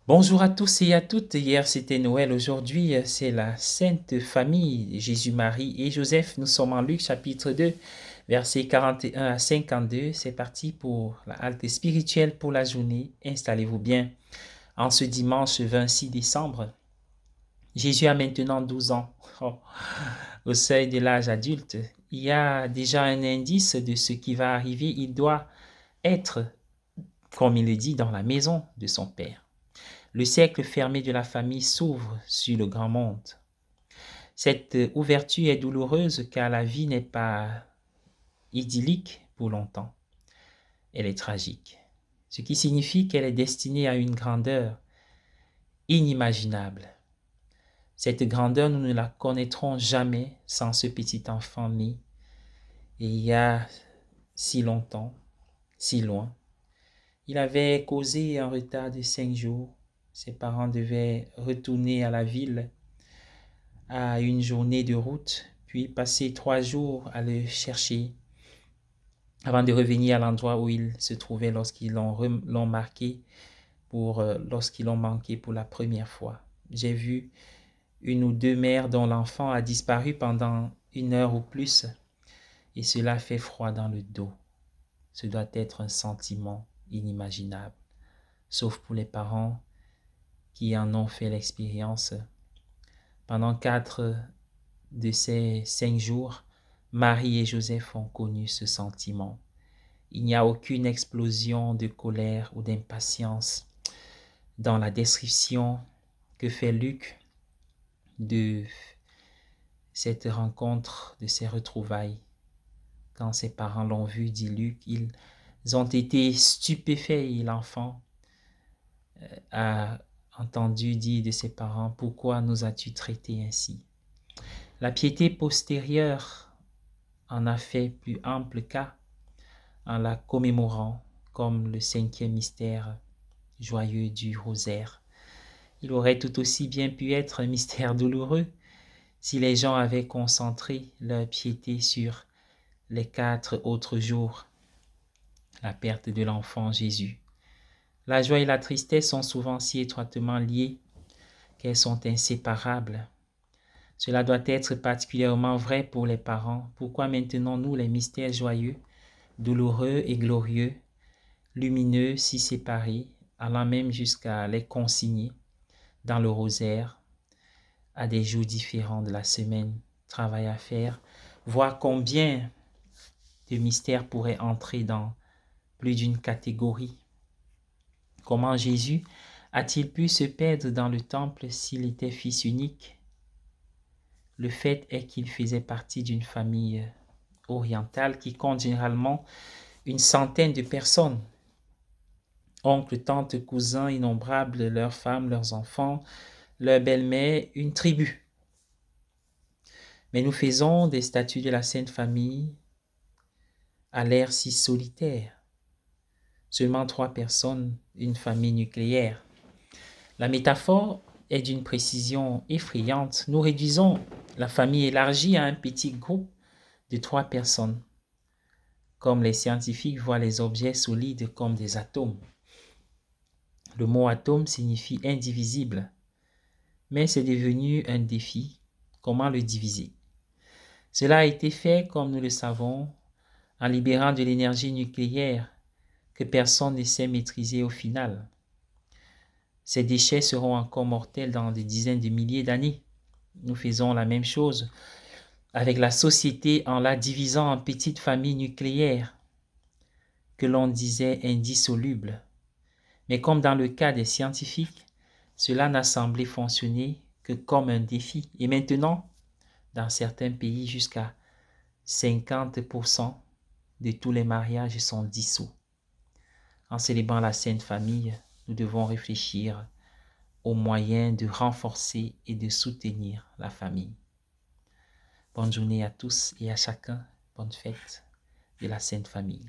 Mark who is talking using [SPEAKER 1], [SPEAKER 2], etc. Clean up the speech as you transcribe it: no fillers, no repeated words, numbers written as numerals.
[SPEAKER 1] Bonjour à tous et à toutes. Hier c'était Noël, aujourd'hui c'est la Sainte Famille, Jésus, Marie et Joseph. Nous sommes en Luc chapitre 2, versets 41 à 52. C'est parti pour la halte spirituelle pour la journée. Installez-vous bien. En ce dimanche 26 décembre, Jésus a maintenant 12 ans. Oh, au seuil de l'âge adulte, il y a déjà un indice de ce qui va arriver. Il doit être, comme il le dit, dans la maison de son Père. Le cercle fermé de la famille s'ouvre sur le grand monde. Cette ouverture est douloureuse car la vie n'est pas idyllique pour longtemps. Elle est tragique. Ce qui signifie qu'elle est destinée à une grandeur inimaginable. Cette grandeur, nous ne la connaîtrons jamais sans ce petit enfant né. Et il y a si longtemps, si loin. Il avait causé un retard de 5 jours. Ses parents devaient retourner à la ville à une journée de route, puis passer 3 jours à le chercher avant de revenir à l'endroit où il se trouvait lorsqu'ils l'ont marqué lorsqu'ils l'ont manqué pour la première fois. J'ai vu une ou deux mères dont l'enfant a disparu pendant 1 heure ou plus et cela fait froid dans le dos. Ce doit être un sentiment inimaginable, sauf pour les parents qui en ont fait l'expérience. Pendant 4 de ces 5 jours, Marie et Joseph ont connu ce sentiment. Il n'y a aucune explosion de colère ou d'impatience dans la description que fait Luc de cette rencontre, de ces retrouvailles. Quand ses parents l'ont vu, dit Luc, ils ont été stupéfaits et l'enfant a entendu dire de ses parents, « Pourquoi nous as-tu traités ainsi ?» La piété postérieure en a fait plus ample cas en la commémorant comme le 5e mystère joyeux du rosaire. Il aurait tout aussi bien pu être un mystère douloureux si les gens avaient concentré leur piété sur les 4 autres jours, la perte de l'enfant Jésus. La joie et la tristesse sont souvent si étroitement liées qu'elles sont inséparables. Cela doit être particulièrement vrai pour les parents. Pourquoi maintenons-nous les mystères joyeux, douloureux et glorieux, lumineux si séparés, allant même jusqu'à les consigner dans le rosaire à des jours différents de la semaine? Travail à faire, voir combien de mystères pourraient entrer dans plus d'une catégorie. Comment Jésus a-t-il pu se perdre dans le temple s'il était fils unique? Le fait est qu'il faisait partie d'une famille orientale qui compte généralement une centaine de personnes. Oncles, tantes, cousins innombrables, leurs femmes, leurs enfants, leurs belles-mères, une tribu. Mais nous faisons des statues de la Sainte Famille à l'air si solitaire. Seulement 3 personnes, une famille nucléaire. La métaphore est d'une précision effrayante. Nous réduisons la famille élargie à un petit groupe de 3 personnes, comme les scientifiques voient les objets solides comme des atomes. Le mot atome signifie indivisible, mais c'est devenu un défi. Comment le diviser? Cela a été fait, comme nous le savons, en libérant de l'énergie nucléaire que personne ne sait maîtriser au final. Ces déchets seront encore mortels dans des dizaines de milliers d'années. Nous faisons la même chose avec la société en la divisant en petites familles nucléaires que l'on disait indissolubles. Mais comme dans le cas des scientifiques, cela n'a semblé fonctionner que comme un défi. Et maintenant, dans certains pays, jusqu'à 50% de tous les mariages sont dissous. En célébrant la Sainte Famille, nous devons réfléchir aux moyens de renforcer et de soutenir la famille. Bonne journée à tous et à chacun. Bonne fête de la Sainte Famille.